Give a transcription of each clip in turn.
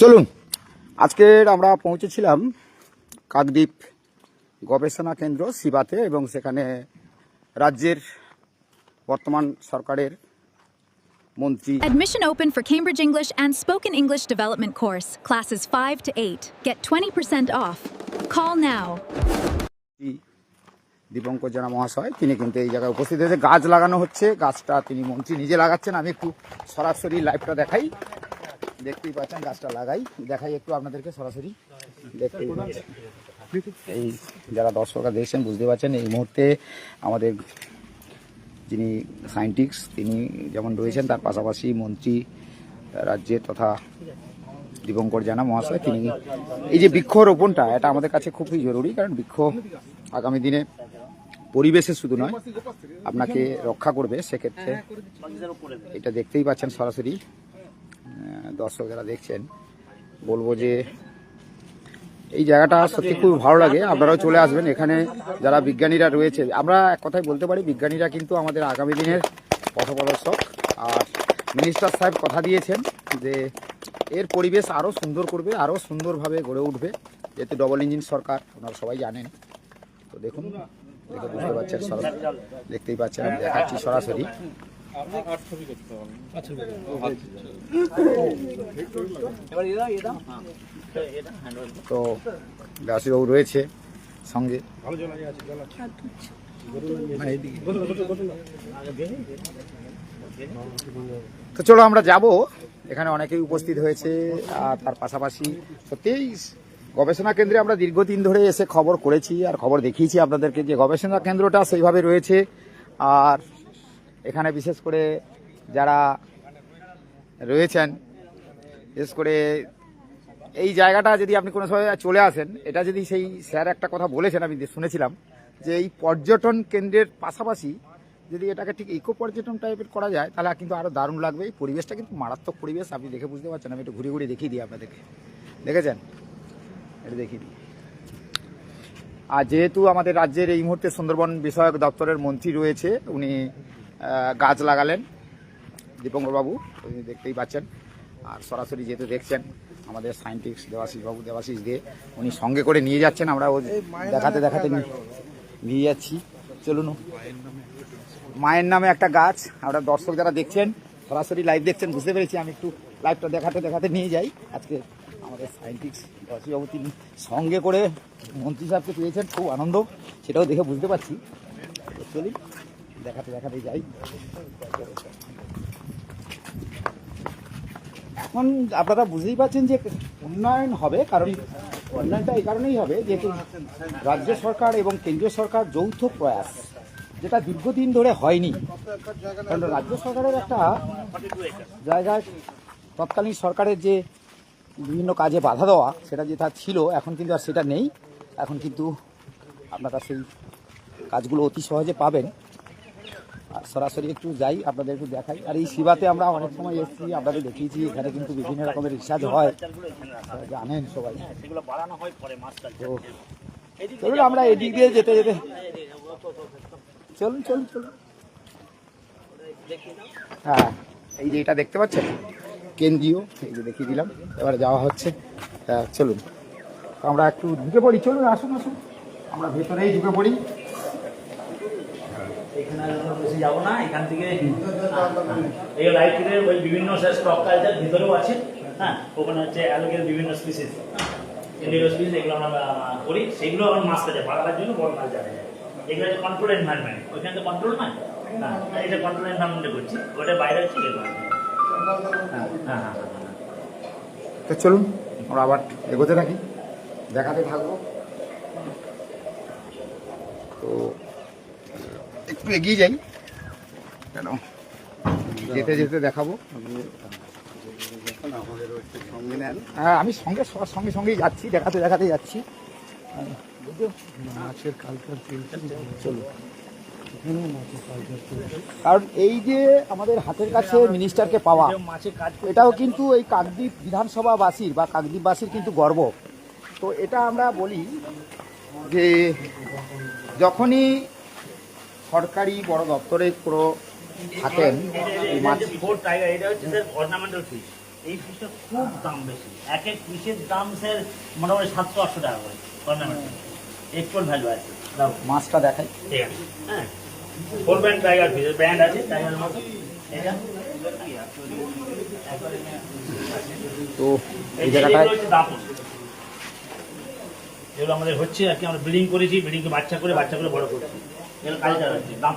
চলুন, আজকের আমরা পৌঁছেছিলাম কাকদ্বীপ গবেষণা কেন্দ্র সিবাতে এবং সেখানে রাজ্যের বর্তমান সরকারের মন্ত্রী। Admission open for Cambridge English and Spoken English Development course, classes 5 to 8. Get 20% off. Call now. Dipankar জানা মহাশয় তিনি কিন্তু এই জায়গায় উপস্থিত হয়েছে। গাছ লাগানো হচ্ছে, গাছটা তিনি মন্ত্রী নিজে লাগাচ্ছেন। আমি একটু সরাসরি লাইভটা দেখাই, দেখতেই পাচ্ছেন গাছটা দেখাই একটু আপনাদেরকে সরাসরি দেখতেই পাচ্ছেন। এই যারা দর্শকরা দেখছেন বুঝতে পারছেন এই মুহূর্তে আমাদের যিনি সায়েন্টিস্ট তিনি যেমন রয়েছেন তার পাশাপাশি মন্ত্রী রাজ্যের তথা দীপঙ্কর জানা মহাশয় তিনি এই যে বৃক্ষরোপণটা এটা আমাদের কাছে খুবই জরুরি, কারণ বৃক্ষ আগামী দিনে পরিবেশে শুধু নয় আপনাকে রক্ষা করবে। সেক্ষেত্রে এটা দেখতেই পাচ্ছেন সরাসরি দর্শক যারা দেখছেন, বলবো যে এই জায়গাটা সত্যি খুব ভালো লাগে। আপনারাও চলে আসবেন এখানে যারা বিজ্ঞানীরা রয়েছে। আমরা এক কথায় বলতে পারি বিজ্ঞানীরা কিন্তু আমাদের আগামী দিনের পথপ্রদর্শক। আর মিনিস্টার সাহেব কথা দিয়েছেন যে এর পরিবেশ আরও সুন্দর করবে, আরও সুন্দরভাবে গড়ে উঠবে, যেহেতু ডবল ইঞ্জিন সরকার আপনারা সবাই জানেন। তো দেখুন, দেখে বুঝতে পারছেন, দেখতেই পাচ্ছেন, আমি দেখাচ্ছি সরাসরি। তো দাসীবাবু রয়েছে সঙ্গে। তো চলো আমরা যাব, এখানে অনেকেই উপস্থিত হয়েছে। আর তার পাশাপাশি সত্যিই গবেষণা কেন্দ্রে আমরা দীর্ঘদিন ধরে এসে খবর করেছি আর খবর দেখিয়েছি আপনাদেরকে যে গবেষণা কেন্দ্রটা সেইভাবে রয়েছে। আর এখানে বিশেষ করে যারা রয়েছেন, বিশেষ করে এই জায়গাটা যদি আপনি কোনো সময় চলে আসেন, এটা যদি সেই স্যার একটা কথা বলেছেন আমি শুনেছিলাম যে এই পর্যটন কেন্দ্রের পাশাপাশি যদি এটাকে ঠিক ইকো পর্যটন টাইপের করা যায় তাহলে কিন্তু আরও দারুণ লাগবে। এই পরিবেশটা কিন্তু মারাত্মক পরিবেশ, আপনি দেখে বুঝতে পারছেন। আমি একটু ঘুরে ঘুরে দেখিয়ে দিই আপনাদেরকে, দেখেছেন এটা দেখিয়ে দিই। আর যেহেতু আমাদের রাজ্যের এই মুহূর্তে সুন্দরবন বিষয়ক দপ্তরের মন্ত্রী রয়েছে, উনি গাছ লাগালেন দীপঙ্করবাবু, উনি দেখতেই পাচ্ছেন। আর সরাসরি যেহেতু দেখছেন আমাদের সায়েন্টিস্ট দেবাশিস দে উনি সঙ্গে করে নিয়ে যাচ্ছেন। আমরা ও দেখাতে দেখাতে নিয়ে যাচ্ছি। চলুন, মায়ের নামে একটা গাছ। আমরা দর্শক যারা দেখছেন সরাসরি লাইভ দেখছেন বুঝতে পেরেছি। আমি একটু লাইভটা দেখাতে দেখাতে নিয়ে যাই। আজকে আমাদের সায়েন্টিস্ট দেবাশিসবাবু তিনি সঙ্গে করে মন্ত্রী সাহেবকে পেয়েছেন, খুব আনন্দ, সেটাও দেখে বুঝতে পারছি। চলি দেখাতে দেখাতে যাই। এখন আপনারা বুঝতেই পারছেন যে উন্নয়ন হবে, কারণ উন্নয়নটা এই কারণেই হবে যেহেতু রাজ্য সরকার এবং কেন্দ্রীয় সরকার যৌথ প্রয়াস, যেটা দীর্ঘদিন ধরে হয়নি। কারণ রাজ্য সরকারের একটা জায়গায় তৎকালীন সরকারের যে বিভিন্ন কাজে বাধা দেওয়া সেটা যেটা ছিল, এখন কিন্তু আর সেটা নেই। এখন কিন্তু আপনারা সেই কাজগুলো অতি সহজে পাবেন। আর সরাসরি একটু যাই, আপনাদের একটু দেখাই। আর এই সিবাতে আমরা অনেক সময় এসেছি, আপনাদের দেখিয়েছি। এখানে কিন্তু বিভিন্ন রকমের রিসার্চ হয়, জানেন সবাই। তো চলুন আমরা এদিক দিয়ে যেতে যেতে চলুন চলুন চলুন। হ্যাঁ, এই যে এটা দেখতে পাচ্ছেন কেন্দ্রীয়, এই যে দেখিয়ে দিলাম। এবার যাওয়া হচ্ছে, চলুন আমরা একটু ঢুকে পড়ি। চলুন আসুন আসুন, আমরা ভেতরেই ঢুকে পড়ি। যাবো না, এখান থেকে এই লাইব্রেরির ওই বিভিন্ন স্টক কালচার ভিতরেও আছে। হ্যাঁ, ওখানে হচ্ছে অ্যালোকের বিভিন্ন স্পিসিস, ইন্ডিগো স্পিসিস, এগুলো আমরা করি। সেগুলো আমার মাছ কাছে বাড়াবার জন্য বড় কাজ জানে। এগুলো হচ্ছে কন্ট্রোল এনভায়রনমেন্ট, ওইখানে তো কন্ট্রোল নয়। হ্যাঁ, এটা কন্ট্রোল এনভায়রনমেন্টে করছি, ওটা বাইরে হচ্ছে এগুলো। হ্যাঁ হ্যাঁ হ্যাঁ, তো চলুন আমরা আবার এগোতে থাকি, দেখাতে থাকবো। তো একটু এগিয়ে যাই, কেন যেতে যেতে দেখাবো। হ্যাঁ, আমি সঙ্গে সঙ্গেই যাচ্ছি, দেখাতে দেখাতে যাচ্ছি। মাছের কালচার চলুন, কারণ এই যে আমাদের হাতের কাছে মিনিস্টারকে পাওয়া, এটাও কিন্তু এই কাকদ্বীপ বিধানসভাবাসীর বা কাকদ্বীপবাসীর কিন্তু গর্ব। তো এটা আমরা বলি যে যখনই সরকারি বড় দপ্তরে কোনো থাকেন, এটা হচ্ছে অর্নামেন্টাল ফিশ। এই ফিশটা খুব দাম বেশি, এক এক পিসের দাম স্যার মোটামুটি 700-800 টাকা করে টুর্নামেন্টে, এক্সপোর্ট ভ্যালু আছে। দাও মাছটা দেখাই। ঠিক আছে, হ্যাঁ four band tiger fish brand আছে টাইগারের মতো। এটা তো এই জায়গাটায় দাপন, যেগুলো আমাদের হচ্ছে আর কি, আমরা ব্রিডিং করেছি, ব্রিডিংকে বাচ্চা করে বড় করছি, এগুলো কালচার আছে। দাম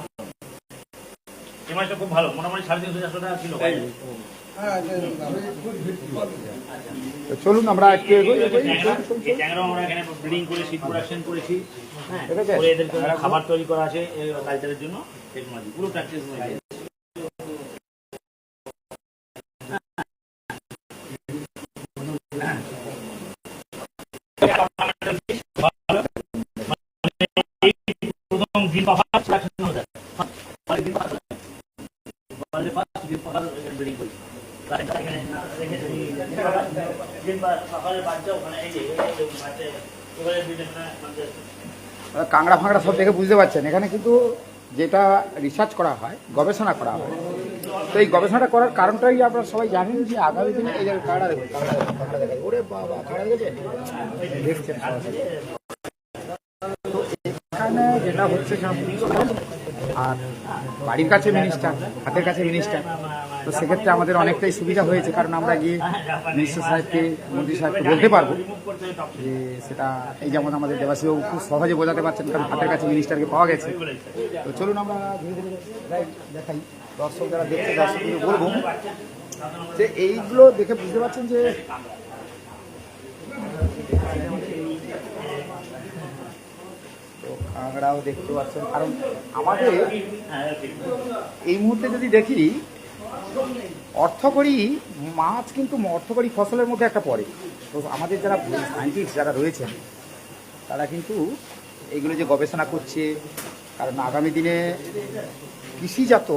এই মাছটা খুব ভালো, মোটামুটি 350-400 টাকা কিলো। তো চলুন আমরা একটু এগোই। এই ট্যাংরাও আমরা এখানে ব্রিডিং করে সিড প্রোডাকশন করেছি, হ্যাঁ ঠিক আছে। করে এদেরকে খাবার তৈরি করা আছে কালচারের জন্য, টেকনোলজি পুরো প্র্যাকটিস হয়ে গেছে। প্রথম গ্রিন পাফার সিলেকশন হয়ে যায়, গ্রিন পাফার ব্রিডিং করি। কাঁকড়া ফাঁকড়া সব দেখে বুঝতে পারছেন এখানে কিন্তু যেটা রিসার্চ করা হয়, গবেষণা করা হয়। তো এই গবেষণাটা করার কারণটাই আপনারা সবাই জানেন যে আগামী দিনে এই যে কাঁকড়া দেখুন, কাঁকড়া দেখাই, ওরে বাবা কাঁকড়া দেখেছেন, দেখছেন সরাসরি। তো এখানে যেটা হচ্ছে আর বাড়ির কাছে মিনিস্টার, হাতের কাছে মিনিস্টার, তো সেক্ষেত্রে আমাদের অনেকটাই সুবিধা হয়েছে, কারণ আমরা গিয়ে মিনিস্টার সাহেবকে, মন্ত্রী সাহেবকে বলতে পারবো যে সেটা, এই যেমন আমাদের দেবাশীবাবু খুব সহজে বোঝাতে পারছেন, কারণ হাতের কাছে মিনিস্টারকে পাওয়া গেছে। তো চলুন আমরা ধীরে ধীরে দেখাই, দর্শক যারা দেখছে দর্শকদের বলবো যে এইগুলো দেখে বুঝতে পারছেন যে কাঁকড়াও দেখতে পাচ্ছেন। কারণ আমাদের এই মুহূর্তে যদি দেখি, অর্থকরী মাছ কিন্তু অর্থকরী ফসলের মধ্যে একটা পড়ে। তো আমাদের যারা সায়েন্টিস্ট যারা রয়েছেন তারা কিন্তু এইগুলো যে গবেষণা করছে, কারণ আগামী দিনে কৃষিজাত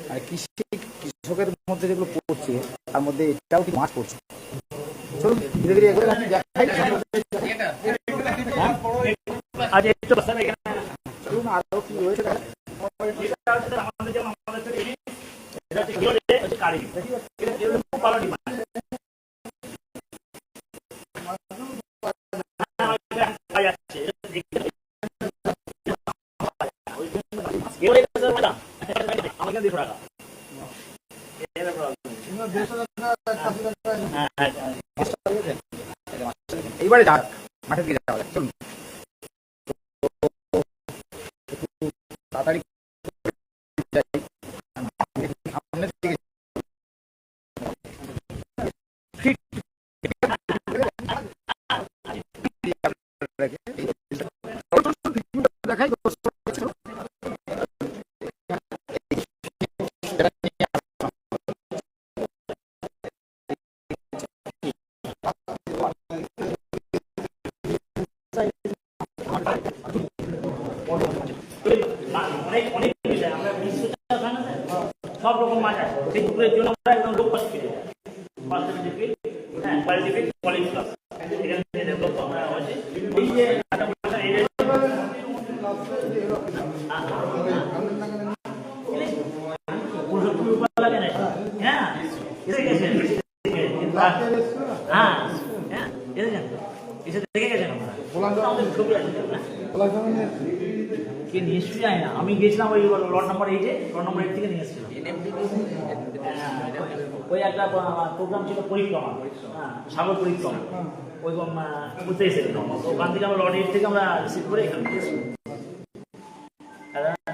মানে কৃষকের মধ্যে যেগুলো পড়ছে তার মধ্যে এটাও কিন্তু মাছ পড়ছে। চলুন ধীরে ধীরে এগুলো আমি দেখাই। চলুন আরো কি রয়েছে এইবারে যাক মাঠের দিকে যাওয়া যাক। চলুন তাড়াতাড়ি সামনের দিকে দেখাই। সব রকম মাছ আছে, সেই পুকুরের জন্য আমরা একদম লোক পাস ফিরে যাই, হ্যাঁ কোয়ালিটি ফিট, কোয়ালিটি প্লাস এখানে ডেভেলপ করা হয়েছে। এই যে হ্যাঁ এসে গেছেন, হ্যাঁ হ্যাঁ এসেছেন, এসে দেখে গেছেন আপনারা ছবি আছে কে নিয়ে এসে যায় না। আমি গেছিলাম ওই লট নাম্বার 8-এ, লট নাম্বার 8 থেকে নিয়ে এসেছিলাম। ওই একটা প্রোগ্রাম ছিল পরিক্রমা, হ্যাঁ সাগর পরিক্রমা, ওই ঘুরতে এসেছিলাম, ওখান থেকে আমরা লট 8 থেকে আমরা রিসিভ করে এখানে নিয়ে এসেছি।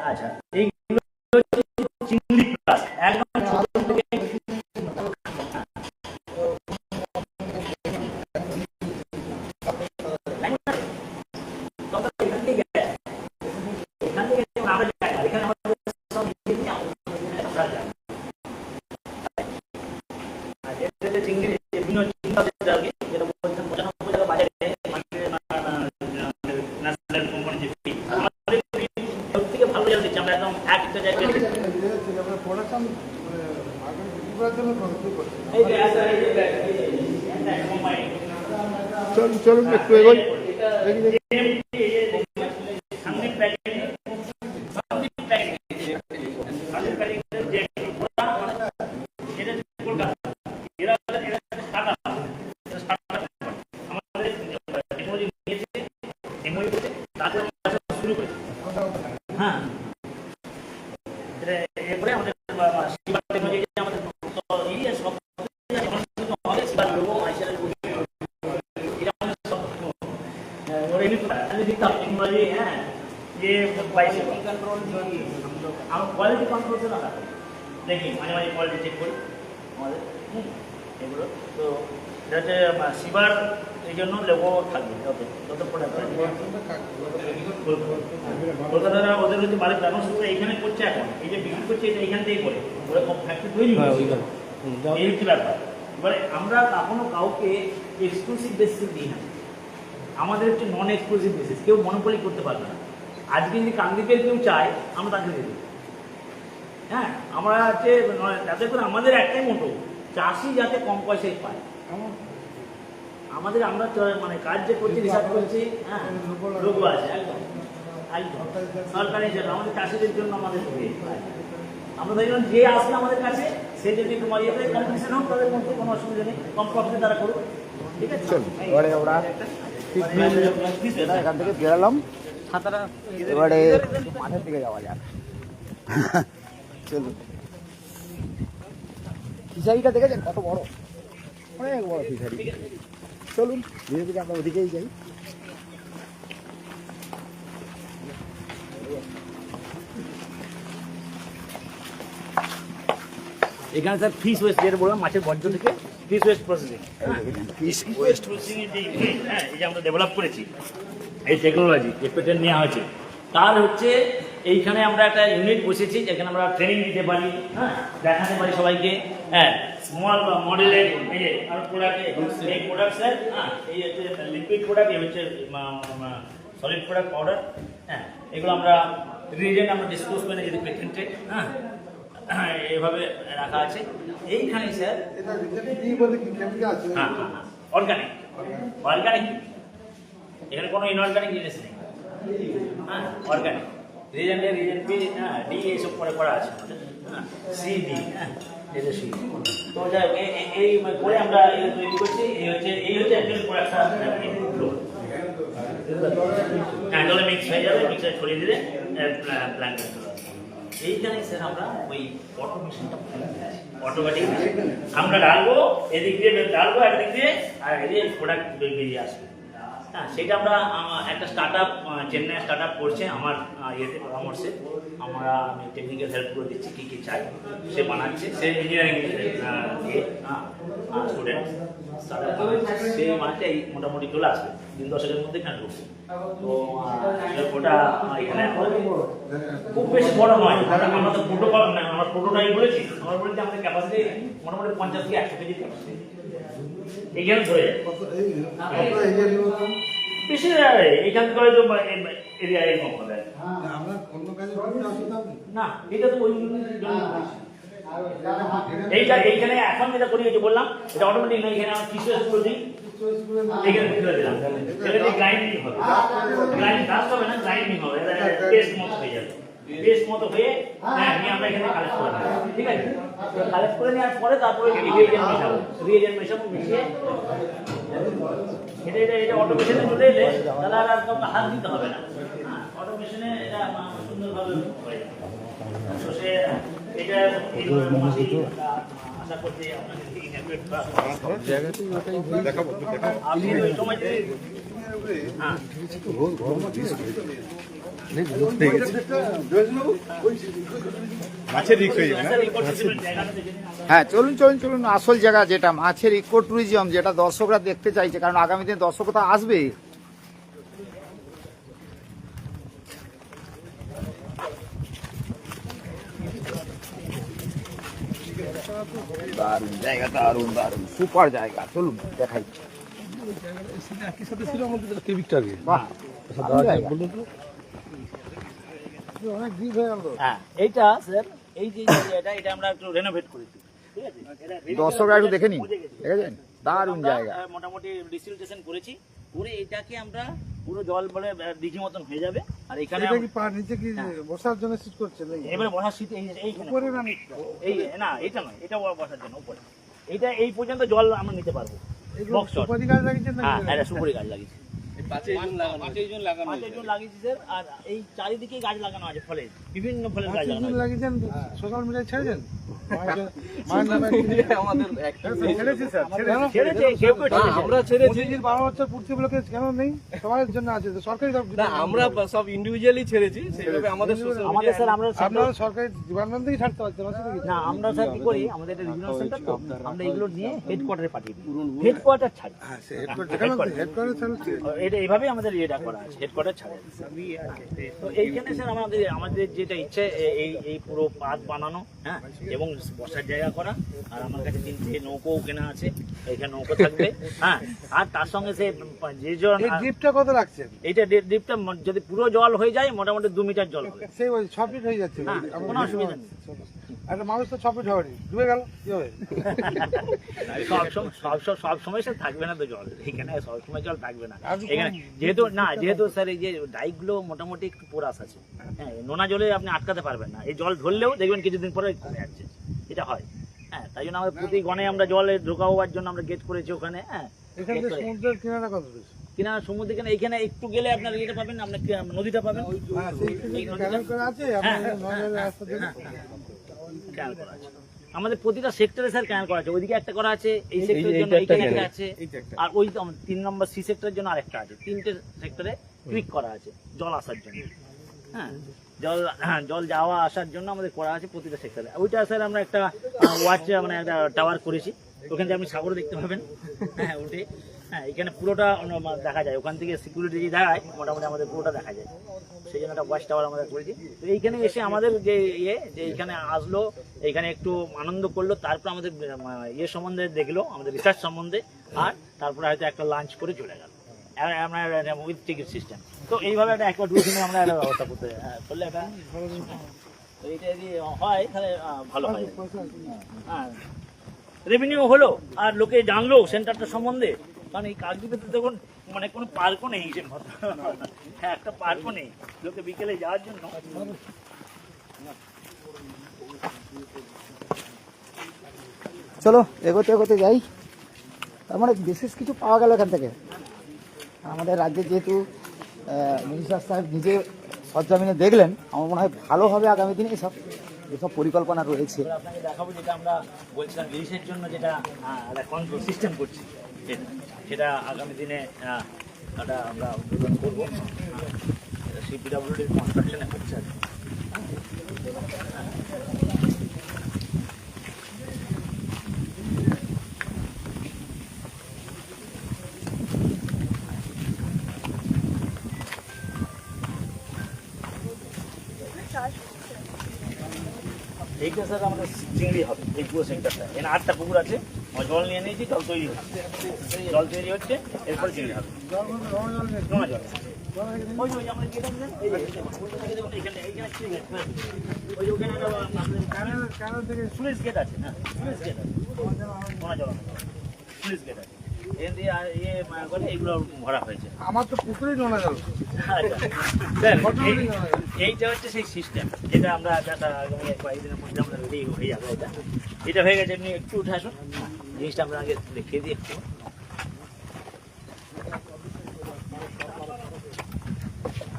আচ্ছা এইগুলো চিংড়ি প্লাস একদম ছোট থেকে চলুন চলুন একটু এগোই। সিবার লোগো আইসিআর এটা আমাদের সব ওর এমনি আমি দেখতাম টেকনোলজি হ্যাঁ যে পাইছে কন্ট্রোল আমরা কোয়ালিটি কন্ট্রোল তো না দেখি মাঝে মাঝে কোয়ালিটি চেক করি আমাদের এগুলো তো এটা হচ্ছে সিবার এই জন্য লোগো থাকবে যত প্রোডাক্ট কলকাতারা ওদের হচ্ছে বাড়ির ব্যবসা শুধু এইখানে করছে এখন এই যে বিক্রি করছে এটা এইখান থেকেই করে ওরা ফ্যাক্টরি তৈরি হয়েছে এই হচ্ছে ব্যাপার এবারে আমরা কখনো কাউকে এক্সক্লুসিভ বেসিস দিই না আমাদের হচ্ছে নন এক্সক্লুসিভ বেসিস কেউ মনোপলি করতে পারবে না আজকে যদি কান্দিপের কেউ চায় আমরা তাকে দিয়ে দিই হ্যাঁ আমরা হচ্ছে যাতে করে আমাদের একটাই মোটো চাষি যাতে কম পয়সায় পায় আমাদের আমরা মানে কাজ যে করছি রিসার্চ করছি হ্যাঁ লোগো আছে একদম একদম সরকারি হিসেবে আমাদের চাষিদের জন্য আমাদের আমরা দেখলাম যে আসবে আমাদের কাছে সে যদি তোমার ইয়েতে কম্পিটিশন হোক তাদের মধ্যে কোনো অসুবিধা নেই কম প্রফিটে তারা করুক ঠিক আছে এবারে ওরা এখান থেকে বেরালাম এবারে মাঠের দিকে যাওয়া যাক চলুন ফিশারিটা দেখেছেন কত বড় অনেক বড় ফিশারি চলুন ধীরে ধীরে আমরা ওদিকেই যাই এখানে স্যার ফিশ ওয়েস্ট যেটা বললাম মাছের বর্জ্য থেকে fish West processing fish West processing হ্যাঁ এই যে আমরা ডেভেলপ করেছি এই টেকনোলজি যে পেটেন্ট নেওয়া হয়েছে তার হচ্ছে এইখানে আমরা একটা ইউনিট বসেছি যেখানে আমরা ট্রেনিং দিতে পারি হ্যাঁ দেখাতে পারি সবাইকে হ্যাঁ স্মল মডেলের এই যে আর প্রোডাক্ট এই প্রোডাক্ট স্যার হ্যাঁ এই হচ্ছে লিকুইড প্রোডাক্ট এই হচ্ছে সলিড প্রোডাক্ট পাউডার হ্যাঁ এগুলো আমরা রিজেন্ট আমরা ডিসক্লোজ করে যদি পেটেন্টে হ্যাঁ এইভাবে রাখা আছে এইখানে স্যার হ্যাঁ অর্গানিক অর্গানিক এখানে কোনো ইনঅর্গানিক জিনিস নেই হ্যাঁ অর্গানিক রিজেন্ট বি হ্যাঁ ডি এইসব করে করা আছে হ্যাঁ সি ডি হ্যাঁ এটা সি তো যাই হোক এই করে আমরা তৈরি করছি এই হচ্ছে অ্যাকচুয়ালি প্রোডাক্টটা হ্যাঁ জলে মিক্স হয়ে যাবে মিক্সার ছড়িয়ে দিলে প্ল্যান্ট এইখানে স্যার আমরা ওই অটোমেশনটা অটোমেটিক আমরা ডালবো এদিক দিয়ে ডালবো একদিক দিয়ে আর এদিকে প্রোডাক্ট বেরিয়ে আসবে হ্যাঁ সেটা আমরা একটা start up Chennai start up করছে আমার ইয়েতে পরামর্শে আমরা আমি টেকনিক্যাল হেল্প করে দিচ্ছি কী কী চাই সে বানাচ্ছে সে ইঞ্জিনিয়ারিং স্টুডেন্ট সে বানাচ্ছে এই মোটামুটি চলে আসবে 3-10 মধ্যে এখানে ঢুকছে তো ওটা এখানে খুব বেশি বড় নয় আমরা তো প্রোটোকল না আমরা প্রোটোটাইপ বলেছি আমরা বলেছি আমাদের ক্যাপাসিটি মোটামুটি 50 থেকে 100 কেজি এখানে ধরে যায় বেশি এইখান থেকে হয়তো এরিয়া এরকম হবে না এটা তো ওই এইখানে এখন যেটা করি যে বললাম এটা অটোমেটিক নয় এখানে আমরা কিছু করে দিই এখানে ফেলে দিলাম সেটা গ্রাইন্ডিং হবে গ্রাইন্ডিং কাজ হবে না গ্রাইন্ডিং হবে পেস্ট মতো হয়ে যাবে পেস্ট মতো হয়ে হ্যাঁ নিয়ে আমরা এখানে কালেক্ট করে নেব ঠিক আছে কালেক্ট করে নেওয়ার পরে তারপরে রিএজেন্ট মেশাবো মিশিয়ে এটা অটোমেশনে চলে এলে তাহলে আর কাউকে হাত দিতে হবে না অটোমেশনে এটা সুন্দরভাবে হয়ে যাবে তো সে এটা আশা করছি হ্যাঁ চলুন চলুন চলুন আসল জায়গা যেটা মাছের ইকো ট্যুরিজম যেটা দর্শকরা দেখতে চাইছে কারণ আগামী দিনে দর্শকরা আসবে দারুণ জায়গা দারুণ দারুণ সুপার জায়গা চলুন দেখাই বাহ হ্যাঁ এইটা স্যার এই যে এটা আমরা একটু রেনোভেট করেছি ঠিক আছে দর্শকরা একটু দেখে নিন দেখেছেন দারুণ জায়গা মোটামুটি ডিসিলটেশন করেছি করে এটাকে আমরা পুরো জল বলে দিঘি মতন হয়ে যাবে আর এখানে এটা কি পা নিচে কি বসার জন্য সিট করছে নাকি এবারে বসার সিট এইখানে উপরে না এই না এটা নয় এটা বসার জন্য উপরে এটা এই পর্যন্ত জল আমরা নিতে পারবো বক্স সুপারি গাছ লাগিয়েছেন না হ্যাঁ এটা সুপারি গাছ লাগিয়েছি 5 জন লাগিয়েছি স্যার। আর এই চারিদিকে গাছ লাগানো আছে, ফলের বিভিন্ন ফলের গাছ লাগানো আছে। লাগিয়েছেন, সোশ্যাল মিডিয়ায় ছেড়েছেন? ছেড়েছি স্যার, ছেড়েছে, কেউ কেউ ছেড়েছে। আমরা ছেড়েছি, মোদিজির 12 বছর পূর্তি উপলক্ষে কেন নেই? সবার জন্য আছে তো, সরকারি না আমরা সব ইন্ডিভিজুয়ালি ছেড়েছি, সেইভাবে আমাদের সোশ্যাল আমাদের স্যার আমরা আপনারা সরকারি ডিপার্টমেন্ট থেকেই ছাড়তে পারছেন, অসুবিধা কি? না, আমরা স্যার কি করি, আমাদের একটা রিজিওনাল সেন্টার তো, আমরা এগুলো নিয়ে হেডকোয়ার্টারে পাঠিয়ে দিই, হেডকোয়ার্টার ছাড়ি। হেডকোয়ার্টার চালছে। এটা এইভাবেই আমাদের ইয়েটা করা আছে, হেডকোয়ার্টার ছাড়ে। তো এইখানে স্যার আমাদের যেটা ইচ্ছে, এই পুরো পাত বানানো, হ্যাঁ, এবং বসার জায়গা করা। আর আমার কাছে 3টে নৌকো কেনা আছে, এখানে নৌকো থাকবে, হ্যাঁ। আর তার সঙ্গে সে যে জন, এই ডিপটা কত রাখছেন? এইটা ডিপটা যদি পুরো জল হয়ে যায় মোটামুটি 2 মিটার জল হবে, সেই 6 ফিট হয়ে যাচ্ছে। হ্যাঁ, কোনো অসুবিধা নেই। একটা মানুষ তো 6 ফিট হয়নি, ডুবে গেল কি হবে? সব সময় স্যার থাকবে না তো জল, এখানে সব সময় জল থাকবে না এখানে, যেহেতু স্যার এই যে ডাইকগুলো মোটামুটি একটু পোরাস আছে, হ্যাঁ, নোনা জলে আপনি আটকাতে পারবেন না। এই জল ধরলেও দেখবেন কিছুদিন পরে কমে যাচ্ছে, এটা হয়, হ্যাঁ। তাই জন্য আমাদের প্রতি গণে আমরা জলে ঢোকাবার জন্য আমরা গেট করেছি ওখানে, হ্যাঁ। এখানে যে সমুদ্রের কিনারা কত দূর? কিনা সমুদ্র এখানে একটু গেলে আপনার ইয়েটা পাবেন, আপনার নদীটা পাবেন, হ্যাঁ, সেই ক্যানেল করা আছে আপনাদের নজরের রাস্তা দিয়ে। ক্যানেল করা আছে আমাদের প্রতিটা সেক্টরে স্যার, ক্যানেল করা আছে। ওইদিকে একটা করা আছে, এই সেক্টরের জন্য এইখানে একটা আছে, আর ওই 3 নম্বর সি সেক্টরের জন্য আরেকটা আছে। 3টে সেক্টরে টুইক করা আছে জল আসার জন্য, হ্যাঁ, জল যাওয়া আসার জন্য আমাদের করা আছে প্রতিটা সেক্টরে। ওইটা স্যার আমরা একটা ওয়াচ, মানে একটা টাওয়ার করেছি, ওখান থেকে আপনি সাগর দেখতে পাবেন, হ্যাঁ, উঠে, হ্যাঁ, এখানে পুরোটা দেখা যায়, ওখান থেকে সিকিউরিটি যে দেখায় মোটামুটি আমাদের পুরোটা দেখা যায়, সেই জন্য একটা ওয়াচ টাওয়ার আমরা করেছি। তো এইখানে এসে আমাদের যে যে এইখানে আসলো, এইখানে একটু আনন্দ করলো, তারপর আমাদের সম্বন্ধে দেখলো, আমাদের রিসার্চ সম্বন্ধে, আর তারপরে হয়তো একটা লাঞ্চ করে চলে গেল, আমরা উইথ টিকিট সিস্টেম। তো এইভাবে একটা একবার ট্যুরিজমে আমরা একটা ব্যবস্থা করতে করলে একটা, তো এইটা যদি হয় তাহলে ভালো হয়, হ্যাঁ, রেভিনিউ হলো, আর লোকে জানলো সেন্টারটা সম্বন্ধে। কারণ এই কাকদ্বীপে দেখুন, মানে কোনো পার্কও নেই, হ্যাঁ, একটা পার্কও নেই লোকে বিকেলে যাওয়ার জন্য। চলো এগোতে এগোতে যাই। তার মানে বিশেষ কিছু পাওয়া গেল এখান থেকে। আমাদের রাজ্যে যেহেতু মিনিস্টার সাহেব নিজে সরজমিনে দেখলেন, আমার মনে হয় ভালো হবে আগামী দিনে এসব পরিকল্পনা রয়েছে। এবার আপনাকে দেখাবো যেটা আমরা বলছিলাম ইলিশের জন্য, যেটা একটা কন্ট্রোল সিস্টেম করছি, সেটা আগামী দিনে একটা আমরা উদ্বোধন করবো। সিপিডব্লিউডির কনস্ট্রাকশনে হচ্ছে আর কি। এইটা স্যার আমাদের চিংড়ি হবে, এই পুরো সেন্টারটা। এখানে 8টা পুকুর আছে, জল নিয়ে নিয়েছি, জল তৈরি হচ্ছে, জল তৈরি হচ্ছে, এরপরে চিংড়ি হবে, নোনা জল। ওই যে আমরা গেলাম না, এই যে এইখানে চিংড়ি আছে, ওই যে ওখানে ক্যানেল থেকে সুইচ গেট আছে, হ্যাঁ, সুইচ গেট আছে, নোনা জল, সুইচ গেট আছে, এখান দিয়ে আর করে এইগুলো ভরা হয়েছে। আমার তো পুকুরেই নোনা গেল। এইটা হচ্ছে সেই সিস্টেম, যেটা আমরা আগামী 1-2 দিনের মধ্যে আমরা রেডি হয়ে যাবে। এটা হয়ে গেছে, আপনি একটু উঠে আসুন, জিনিসটা আমরা আগে দেখিয়ে দিই একটু।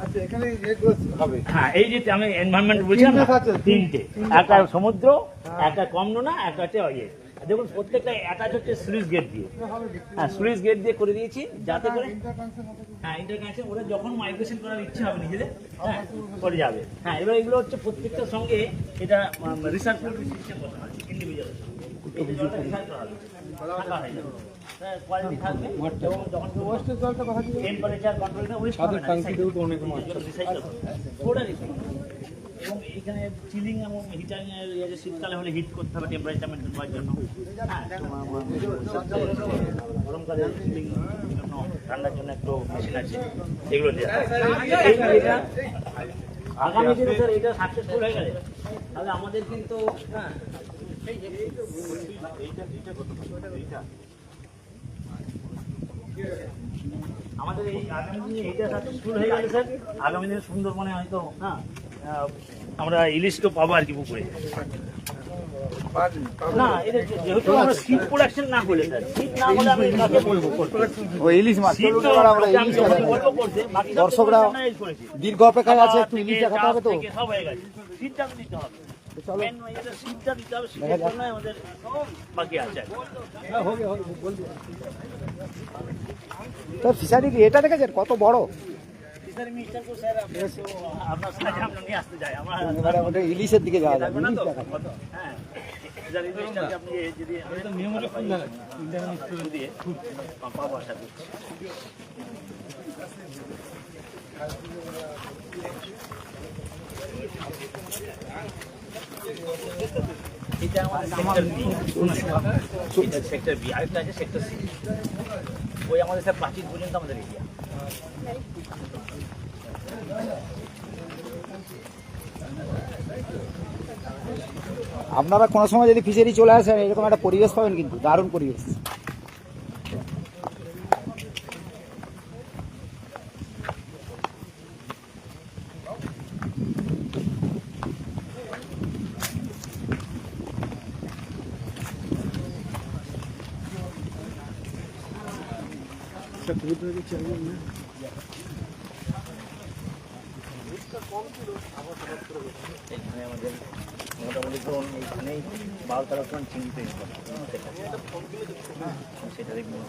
আচ্ছা, এখানে এগুলো হবে। হ্যাঁ, এই যে আমি এনভায়রনমেন্ট বলছিলাম না, 3টে, একটা সমুদ্র, একটা কম নোনা, একটা হচ্ছে ইয়ে। দেখুন প্রত্যেকটা অ্যাটাচ হচ্ছে স্লুইস গেট দিয়ে, হ্যাঁ, স্লুইস গেট দিয়ে করে দিয়েছি, যাতে করে, হ্যাঁ, ইন্টারকানেকশন ওরা যখন মাইগ্রেশন করার ইচ্ছে হবে নিজেদের, হ্যাঁ, করে যাবে। হ্যাঁ, এবার এগুলো হচ্ছে প্রত্যেকটার সঙ্গে এটা রিসার্চ সিস্টেম করা হয়, ইন্ডিভিজুয়াল কোয়ালিটি থাকবে, এবং যখন ওয়েস্টের জলটা কথা ছিল। টেম্পারেচার কন্ট্রোল করে ওয়েস্ট হবে না, ওটা রিসাইকেল। এবং এখানে চিলিং এবং হিটারিং এর শীতকালে হলে হিট করতে হবে টেম্পারেচার মেনটেন করার জন্য, হ্যাঁ, গরমকালে চিলিং জন্য, ঠান্ডার জন্য একটু মেশিন আছে, এগুলো দিয়ে এটা আগামী দিনে স্যার এটা সাকসেসফুল হয়ে গেলে তাহলে আমাদের কিন্তু, হ্যাঁ, আমাদের এই আগামী দিনে এইটা সাকসেসফুল হয়ে গেলে স্যার আগামী দিনে সুন্দরবনে হয়তো, হ্যাঁ, আমরা ইলিশ তো পাবো আর কি পুকুরে। না এটা যেহেতু আমরা সিট প্রোডাকশন না করলে স্যার সিট না হলে আমি কাকে বলবো করতে? ও ইলিশ মাছ সিট চলুন তো এবার আমরা ইলিশ আমি খাবো। বলবো করতে, বাকি সব দর্শকরা organize করেছি। দীর্ঘ অপেক্ষায় আছে, একটু ইলিশ দেখাতে হবে তো। থেকে সব হয়ে গেছে, সিটটা তো দিতে হবে। চলো মেন এটা সিটটা দিতে হবে, সিটের জন্য আমাদের বাকি আছে। তো ফিশারি এটা দেখেছেন কত বড়? স্যার মিস্টার কো স্যার আপনার সাথে আমরা নিয়ে আসতে যাই আমরা এবারে আমাদের ইলিশের দিকে যাওয়া যাবে, লাগবে না ইলিশ তো? দেখাতে হবে। হ্যাঁ স্যার ইলিশটাকে আপনি যদি নিয়মিত ফোন দেন ইন্টারনেট দিয়ে পাবো আশা করছি। এটা আমাদের সেক্টর বি, আরেকটা আছে সেক্টর সি। ওই আমাদের স্যার প্রাচীন পর্যন্ত আমাদের এরিয়া। আপনারা কোনো সময় যদি ফিশারি চলে আসেন এরকম একটা পরিবেশ পাবেন, কিন্তু দারুণ পরিবেশ। এখানে আমাদের মোটামুটি ধরুন এইখানেই 12-13 টন চিনি তৈরি করে সেটা দেখুন।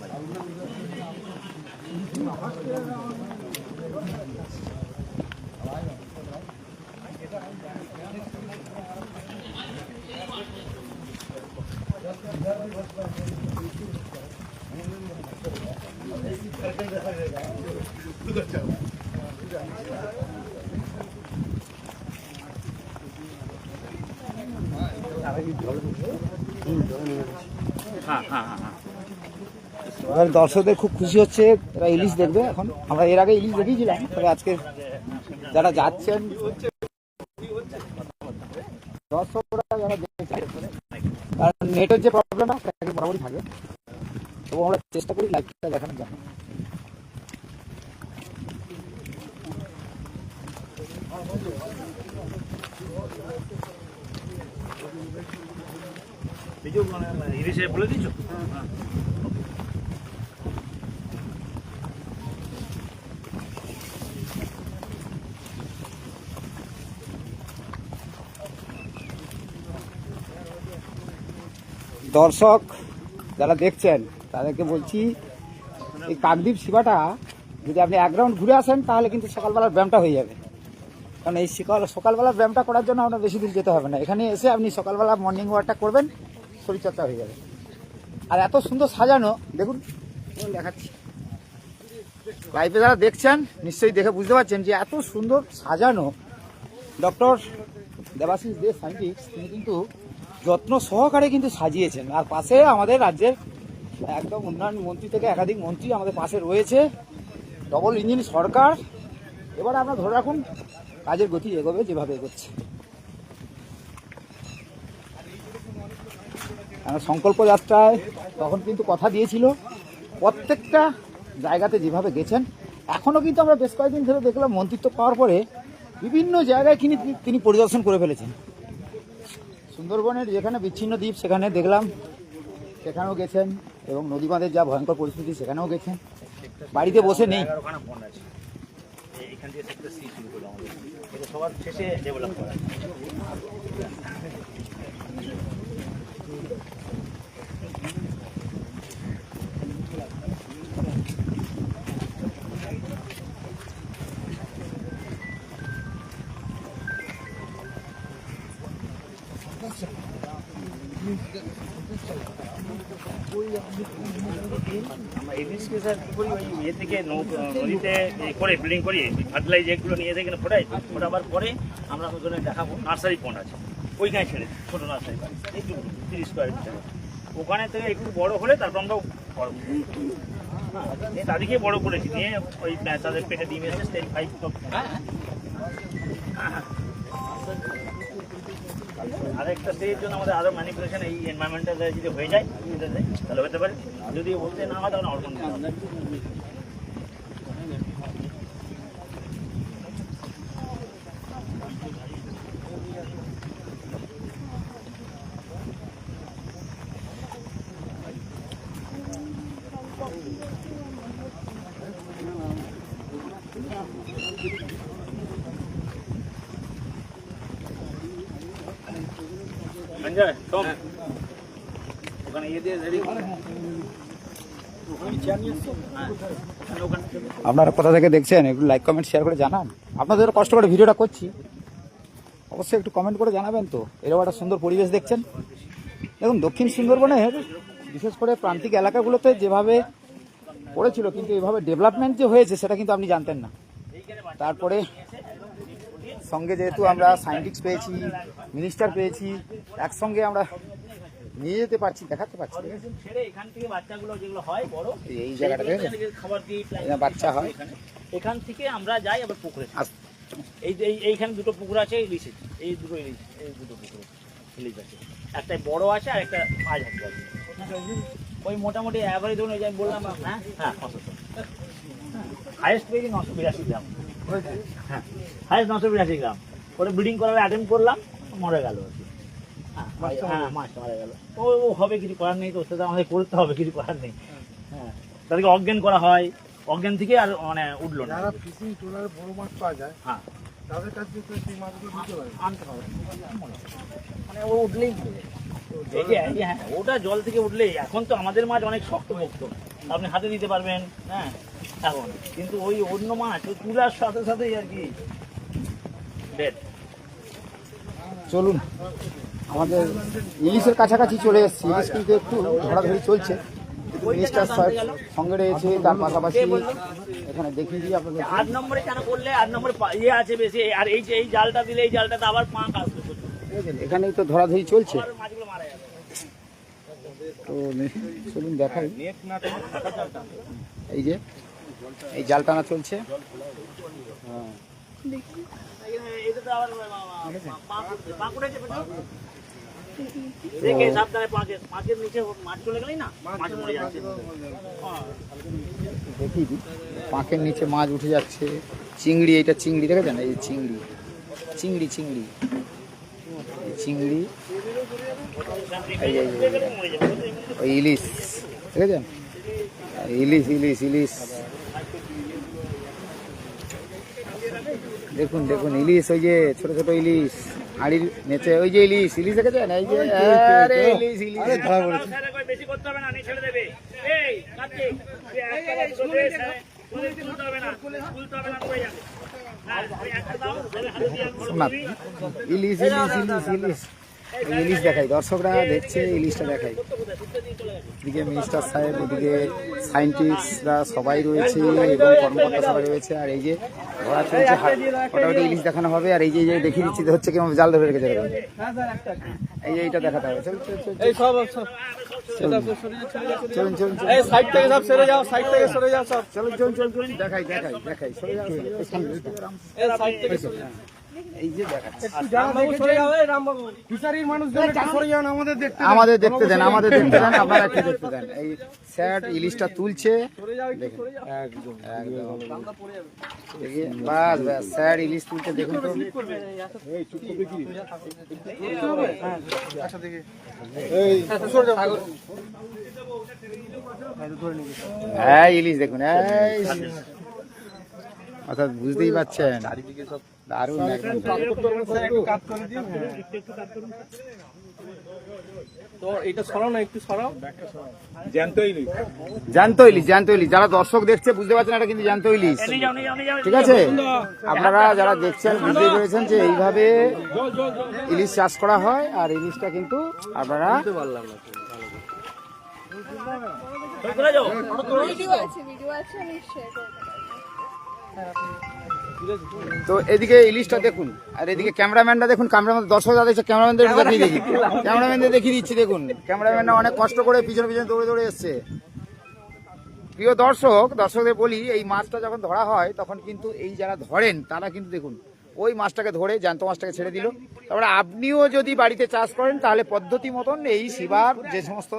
হ্যাঁ হ্যাঁ হ্যাঁ হ্যাঁ এবার দর্শকদের খুব খুশি হচ্ছে, এরা ইলিশ দেখবে। এখন আমরা এর আগে ইলিশ দেখিয়েছিলাম, তবে আজকে যারা যাচ্ছেন দর্শকরা যারা দেখছেন, কারণ নেটের যে প্রবলেমটা সেটা বরাবরই থাকে, তবু আমরা চেষ্টা করি লাইভটা দেখানোর জন্য। বিজু ইলিশে বলে দিচ্ছ? দর্শক যারা দেখছেন তাদেরকে বলছি, এই কাকদ্বীপ শিবাটা যদি আপনি এক রাউন্ড ঘুরে আসেন তাহলে কিন্তু সকালবেলার ব্যায়ামটা হয়ে যাবে। কারণ এই সকালবেলার ব্যায়ামটা করার জন্য আপনার বেশি দূর যেতে হবে না, এখানে এসে আপনি সকালবেলা মর্নিং ওয়াকটা করবেন, শরীরচর্চা হয়ে যাবে। আর এত সুন্দর সাজানো দেখুন, দেখাচ্ছি লাইভে যারা দেখছেন নিশ্চয়ই দেখে বুঝতে পারছেন যে এত সুন্দর সাজানো। ডক্টর দেবাশিস দে সায়েন্টিস্ট তিনি কিন্তু যত্ন সহকারে কিন্তু সাজিয়েছেন। আর পাশে আমাদের রাজ্যের একদম উন্নয়ন মন্ত্রী থেকে একাধিক মন্ত্রী আমাদের পাশে রয়েছে, ডবল ইঞ্জিন সরকার। এবার আমরা ধরে রাখুন কাজের গতি এগোবে যেভাবে এগোচ্ছে। সংকল্প যাত্রায় তখন কিন্তু কথা দিয়েছিল, প্রত্যেকটা জায়গাতে যেভাবে গেছেন, এখনও কিন্তু আমরা বেশ কয়েকদিন ধরে দেখলাম মন্ত্রিত্ব পাওয়ার পরে বিভিন্ন জায়গায় তিনি পরিদর্শন করে ফেলেছেন। সুন্দরবনের যেখানে বিচ্ছিন্ন দ্বীপ সেখানে দেখলাম, সেখানেও গেছেন, এবং নদী বাঁধের যা ভয়ঙ্কর পরিস্থিতি সেখানেও গেছেন। বাড়িতে বসে নেই। 11খানা ফোন আছে, এইখান থেকে সেক্টর সি শুরু করলো আমাদের, এটা সবার শেষে ডেভেলপ করা। আমরা ইলিশকে স্যার কী করি, ওই ইয়ে থেকে নদীতে করে ব্রিডিং করি, ফার্টিলাইজ এগুলো নিয়ে এখানে ফোটাই, ফোটাবার পরে আমরা ওখানে দেখাবো নার্সারি পন্ড আছে, ওইখানে ছেড়ে দিই, ছোটো নার্সারি একটু 30 স্কোয়ার ফিট, ওখানে থেকে একটু বড় হলে তারপর আমরা বড় তাদেরকে বড় করেছি, নিয়ে ওই তাদের পেটে ডিম এসে স্টেজ 5 সব। আরেকটা স্টেজের জন্য আমাদের আরো ম্যানিপুলেশন এই এনভায়রনমেন্টটা যদি হয়ে যায় তাহলে হতে পারে, যদি বলতে না হয় তখন হরমোন দিতে হবে। সঞ্জয় শোন ওখানে ইয়ে দিয়ে রেডি আপনারা কোথা থেকে দেখছেন একটু লাইক কমেন্ট শেয়ার করে জানান। আপনাদের কষ্ট করে ভিডিওটা করছি, অবশ্যই একটু কমেন্ট করে জানাবেন। তো এরকম একটা সুন্দর পরিবেশ দেখছেন। দেখুন দক্ষিণ সুন্দরবনের বিশেষ করে প্রান্তিক এলাকাগুলোতে যেভাবে পড়েছিল, কিন্তু এভাবে ডেভেলপমেন্ট যে হয়েছে সেটা কিন্তু আপনি জানতেন না। তারপরে সঙ্গে যেহেতু আমরা সায়েন্টিস্ট পেয়েছি, মিনিস্টার পেয়েছি, একসঙ্গে আমরা নিয়ে যেতে পারছি, দেখাতে পারছি। ছেড়ে এখান থেকে বাচ্চাগুলো যেগুলো হয় বড় এই জায়গাটা দেখেন, খাবার দিই এখানে বাচ্চা হয়। এখান থেকে আমরা যাই আবার পুকুরে। এই এইখানে দুটো পুকুর আছে ইলিশের, এই দুটো ইলিশ, এই দুটো পুকুর ইলিশ আছে, একটা বড় আছে আর একটা মাঝারি আছে। ওই মোটামুটি অ্যাভারেজ ধরুন, ওই যে আমি বললাম হ্যাঁ হ্যাঁ 500, হাইয়েস্ট পেয়েছি 982 গ্রাম, হ্যাঁ হাইয়েস্ট 982 গ্রাম। করে ব্রিডিং করার অ্যাটেম্প করলাম, মরে গেল আর কি। হ্যাঁ মাছটা মারা গেল। ও হবে, কিছু করার নেই, তো সেটা আমাদের করতে হবে, কিছু করার নেই। হ্যাঁ তাদেরকে অজ্ঞান করা হয়, অজ্ঞান থেকে আর মানে উঠলো না। যারা ফিশিং ট্রলারে বড় মাছ পাওয়া যায়, হ্যাঁ তাদের কাছে তো সেই মাছগুলো দিতে পারে। আনতে হবে, মানে ও উঠলেই হবে। এই যে হ্যাঁ ওটা জল থেকে উঠলেই, এখন তো আমাদের মাছ অনেক শক্ত মুক্ত, আপনি হাতে দিতে পারবেন, হ্যাঁ এখন কিন্তু ওই অন্য মাছ ওই তুলার সাথে সাথেই আর কি ডেড। চলুন, আমাদের ইলিশের কাছাকাছি চলে এসেছি। ইলিশ কিন্তু একটু ধরাধরি চলছে, মিনিস্টার সাহেব সঙ্গে রয়েছে, তার পাশাপাশি এখানে দেখিয়ে দিই আপনাদের। 8 নম্বরে কেন করলে 8 নম্বরে ইয়ে আছে বেশি, আর এই যে এই জালটা দিলে এই জালটাতে আবার পাঁক আসবে, এখানেই তো ধরাধরি চলছে। আবার মাছগুলো মারা যাবে। তো চলুন দেখাই, এই যে এই জাল টানা চলছে। এটা তো আবার পাঁক উঠেছে, দেখে সাবধানে পাঁকের নিচে মাছ চলে গেলেই না মাছ মরে যাচ্ছে। দেখিয়ে দিই, পাঁকের নিচে মাছ উঠে যাচ্ছে। চিংড়ি, এটা চিংড়ি দেখেছেন, এই চিংড়ি চিংড়ি চিংড়ি চিংড়ি, ওই ইলিশ দেখেছেন, ইলিশ ইলিশ ইলিশ দেখুন দেখুন ইলিশ, ওই যে ছোট ছোট ইলিশ হাড়ির নিচে, ওই যে ইলিশ ইলিশ দেখেছেন, এই যে আরে ইলিশ ইলিশ ধরা পড়েছে। বেশি করতে হবে না, নিয়ে ছেড়ে দেবে। এই কার্তিক তুই একটা বাজে তুলতে হবে না, তুলতে হবে না, তুই যা। হ্যাঁ ওই একটা দাও, হাতে দিয়ে না, ইলিশ ইলিশ ইলিশ ইলিশ, এই ইলিশ দেখাই, দর্শকরা দেখছে, ইলিশটা দেখাই। এদিকে মিনিস্টার সাহেব, ওদিকে সায়েন্টিস্টরা সবাই রয়েছে এবং কর্মকর্তা সবাই রয়েছে। আর এই যে ধরা চলছে, মোটামুটি ইলিশ দেখানো হবে। আর এই যে দেখিয়ে দিচ্ছি হচ্ছে কেমন জাল ধরে রেখেছে, এই যে এইটা দেখাতে হবে। চলুন এই সব চলুন চলুন এই সাইড থেকে সব সরে যাও, সাইড থেকে সরে যাও সব। চলুন চলুন চলুন দেখাই দেখাই দেখাই, সরে যাও, এই সাইড থেকে সরে যাও। এই যে দেখাচ্ছি। রামবাবু সরে যাও, এই রামবাবু। ফিশারির মানুষজন একটু সরে যান, আমাদের দেখতে দেন। আমাদের দেখতে দেন, আমাদের দেখতে দেন, আপনারা একটু দেখতে দেন। এই স্যার ইলিশটা তুলছে, সরে যাও, একটু সরে যাও। একদম একদম দেখি, বাস বাস, স্যার ইলিশ তুলছে, দেখুন তো। আচ্ছা দেখি, হ্যাঁ ইলিশ দেখুন, এই অর্থাৎ বুঝতেই পারছেন, দারুণ একদম। একটু কাট করে দিন। তো এটা সরাও না, একটু সরাও। জ্যান্ত ইলিশ, জ্যান্ত ইলিশ। যারা দর্শক দেখছে বুঝতে পারছেন, এটা কিন্তু জ্যান্ত ইলিশ, নিয়ে যাও, নিয়ে যাও, নিয়ে যাও। ঠিক আছে? আপনারা যারা দেখছেন বুঝতে পেরেছেন যে এইভাবে ইলিশ চাষ করা হয়। আর ইলিশটা কিন্তু আপনারা চলে যাও। ভিডিও আছে আমি শেয়ার করে তো এদিকে ইলিশটা দেখুন, আর এদিকে ক্যামেরাম্যানটা দেখুন, ক্যামেরাম্যান দর্শকরা দেখছে, ক্যামেরাম্যানদের দেখিয়ে দেখি, ক্যামেরাম্যানদের দেখিয়ে দিচ্ছি। দেখুন ক্যামেরাম্যানরা অনেক কষ্ট করে পিছনে পিছনে দৌড়ে দৌড়ে এসছে। প্রিয় দর্শকদের বলি, এই মাছটা যখন ধরা হয় তখন কিন্তু এই যারা ধরেন তারা কিন্তু দেখুন ওই মাছটাকে ধরে, জ্যান্ত মাছটাকে ছেড়ে দিল। তারপরে আপনিও যদি বাড়িতে চাষ করেন তাহলে পদ্ধতি মতন এই শিবার যে সমস্ত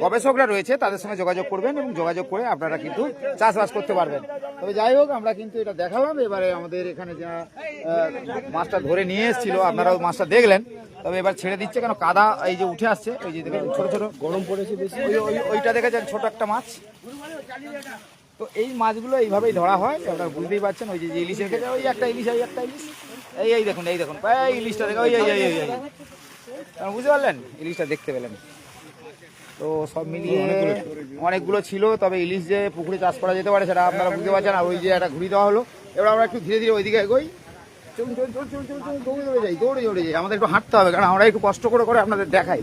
গবেষকরা রয়েছে তাদের সঙ্গে যোগাযোগ করবেন এবং যোগাযোগ করে আপনারা কিন্তু চাষবাস করতে পারবেন। তবে যাই হোক, আমরা কিন্তু এটা দেখালাম। এবারে আমাদের এখানে যা মাছটা ধরে নিয়ে এসেছিল আপনারাও মাছটা দেখলেন। তবে এবার ছেড়ে দিচ্ছে, কেন কাদা এই যে উঠে আসছে, ওই যে দেখেন ছোট ছোট গরম পড়েছে বেশি, ওইটা দেখেছেন ছোট একটা মাছ, তো এই মাছগুলো এইভাবেই ধরা হয়, আপনারা বুঝতেই পারছেন। ওই যে ইলিশের ক্ষেত্রে ওই একটা ইলিশ, এই একটা ইলিশ, এই দেখুন এই ইলিশটা দেখো, এই বুঝতে পারলেন, ইলিশটা দেখতে পেলেন। তো সব মিলিয়ে অনেকগুলো ছিল, তবে ইলিশ যে পুকুরে চাষ করা যেতে পারে সেটা আপনারা বুঝতে পারছেন। আর ওই যে একটা ঘুরি দেওয়া হলো, এবার আমরা একটু ধীরে ধীরে ওইদিকে এগোই। দৌড়ে যাই, আমাদের একটু হাঁটতে হবে, কারণ আমরা একটু কষ্ট করে আপনাদের দেখাই।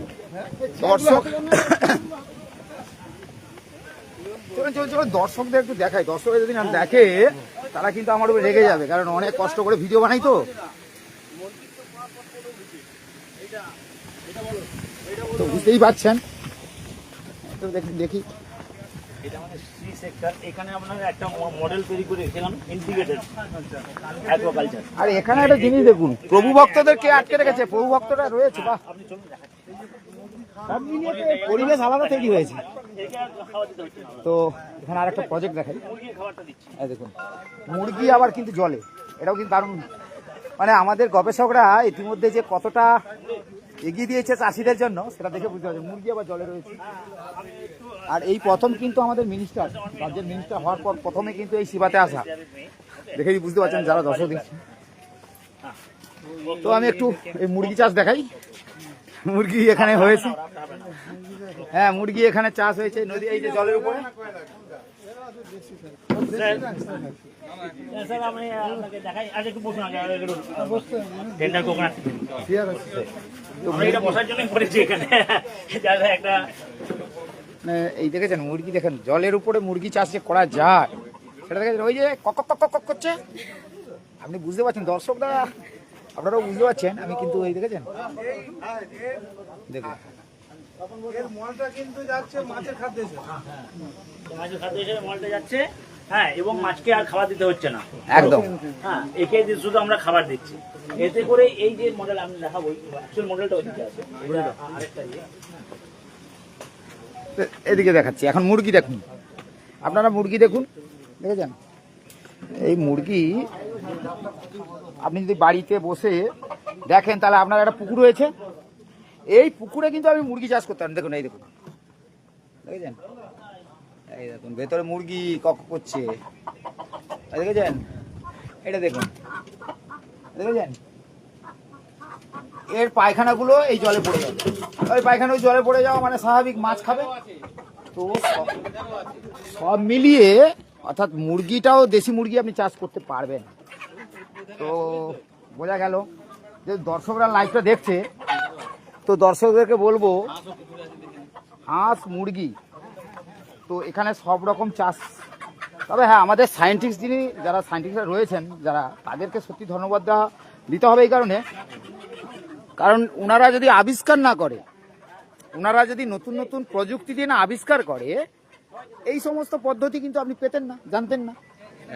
দর্শক চলুন দর্শকদের একটু দেখাই। দর্শক যদি না দেখে তারা কিন্তু আমার উপরে রেগে যাবে, কারণ অনেক কষ্ট করে ভিডিও বানাই তো বুঝতেই পারছেন। তো দেখি এটা আমাদের সি সেক্টর, এখানে আপনার একটা মডেল তৈরি করে রেখেছিলাম ইন্টিগ্রেটেড অ্যাকুয়াকালচার। আর এখানে একটা জিনিস দেখুন, প্রভু ভক্তদের কে আটকে রেখেছে, প্রভু ভক্তরা রয়েছে, বাহ, আপনি চলুন দেখাচ্ছি। সব মিলিয়ে পরিবেশ আলাদা তৈরি হয়েছে। একে আর খাওয়া দিতে হচ্ছে না, তো এখানে আর একটা প্রজেক্ট দেখাই, মুরগির খাবারটা দিচ্ছি। এই দেখুন মুরগি আবার কিন্তু জলে, এটাও কিন্তু দারুণ। মানে আমাদের গবেষকরা ইতিমধ্যে যে কতটা এগিয়ে দিয়েছে চাষিদের জন্য সেটা দেখে বুঝতে পারছে। মুরগি আবার জলে রয়েছে। আর এই প্রথম কিন্তু আমাদের মিনিস্টার, রাজ্যের মিনিস্টার হওয়ার পর প্রথমে কিন্তু এই শিবাতে আসা, দেখেই বুঝতে পারছেন যারা দর্শক দেখছেন। তো আমি একটু এই মুরগি চাষ দেখাই। মুরগি এখানে হয়েছে, হ্যাঁ মুরগি এখানে চাষ হয়েছে নদী, এই যে জলের উপরে। স্যার আমি আপনাকে দেখাই, আজ একটু বসুন, আগে একটু টেন্ডার কোকোনাট আমরা এটা বসার জন্যই করেছি এখানে, যাতে একটা এই দেখেছেন মুরগি, দেখেন জলের উপরে মুরগি চাষ যে করা যায় সেটা দেখেছেন। ওই যে কক কক কক কক করছে, আপনি বুঝতে পারছেন, দর্শকরা আপনারাও বুঝতে পারছেন। আমি কিন্তু এই দেখেছেন, দেখুন এর মলটা কিন্তু যাচ্ছে মাছের খাদ্যে। মাছের খাদ্য হিসেবে মলটা যাচ্ছে, হ্যাঁ, এবং মাছকে আর খাবার দিতে হচ্ছে না একদম। হ্যাঁ, একে শুধু আমরা খাবার দিচ্ছি। এতে করে এই যে মডেল আমি দেখাবো, অ্যাকচুয়াল মডেলটা ওইদিকে আছে, আরেকটা ইয়ে। এদিকে দেখাচ্ছি। এখন মুরগি দেখুন, আপনারা মুরগি দেখুন, দেখেছেন এই মুরগি আপনি যদি বাড়িতে বসে দেখেন তাহলে আপনার একটা পুকুর রয়েছে, এই পুকুরে কিন্তু আমি মুরগি চাষ করতাম। দেখুন এই দেখুন, দেখেছেন এই দেখুন ভেতরে মুরগি কক করছে, দেখেছেন এটা দেখুন, দেখেছেন এর পায়খানাগুলো এই জলে পড়ে যাবে। ওই পায়খানা জলে পড়ে যাওয়া মানে স্বাভাবিক, মাছ খাবে। তো সব মিলিয়ে অর্থাৎ মুরগিটাও দেশি মুরগি আপনি চাষ করতে পারবেন। তো বোঝা গেল যে দর্শকরা লাইভটা দেখছে, তো দর্শকদেরকে বলবো হাঁস মুরগি তো এখানে সব রকম চাষ। তবে হ্যাঁ, আমাদের সায়েন্টিস্ট যিনি, যারা সায়েন্টিস্টরা রয়েছেন যারা, তাদেরকে সত্যি ধন্যবাদ দিতে হবে এই কারণ ওনারা যদি আবিষ্কার না করে, ওনারা যদি নতুন নতুন প্রযুক্তি দিয়ে না আবিষ্কার করে, এই সমস্ত পদ্ধতি কিন্তু আপনি পেতেন না, জানতেন না।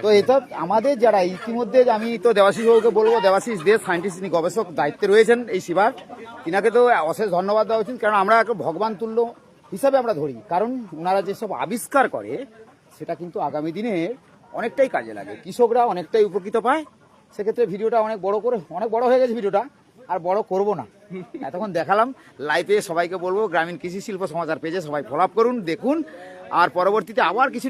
তো এটা আমাদের যারা ইতিমধ্যে, আমি তো দেবাশিস বাবুকে বলবো, দেবাশিস দে সায়েন্টিস্ট, তিনি গবেষক দায়িত্বে রয়েছেন এই শিবার, তিনাকে তো অশেষ ধন্যবাদ দেওয়া উচিত। কারণ আমরা একটা ভগবান তুল্য হিসাবে আমরা ধরি, কারণ ওনারা যেসব আবিষ্কার করে সেটা কিন্তু আগামী দিনে অনেকটাই কাজে লাগে, কৃষকরা অনেকটাই উপকৃত পায়। সেক্ষেত্রে ভিডিওটা অনেক বড় হয়ে গেছে ভিডিওটা, আর বড় করব না, এতক্ষণ দেখালাম। লাইভে সবাইকে বলবো গ্রামীণ কৃষি শিল্প সমাচার পেজে সবাই ফলো আপ করুন, দেখুন, আর পরবর্তীতে আবার কিছু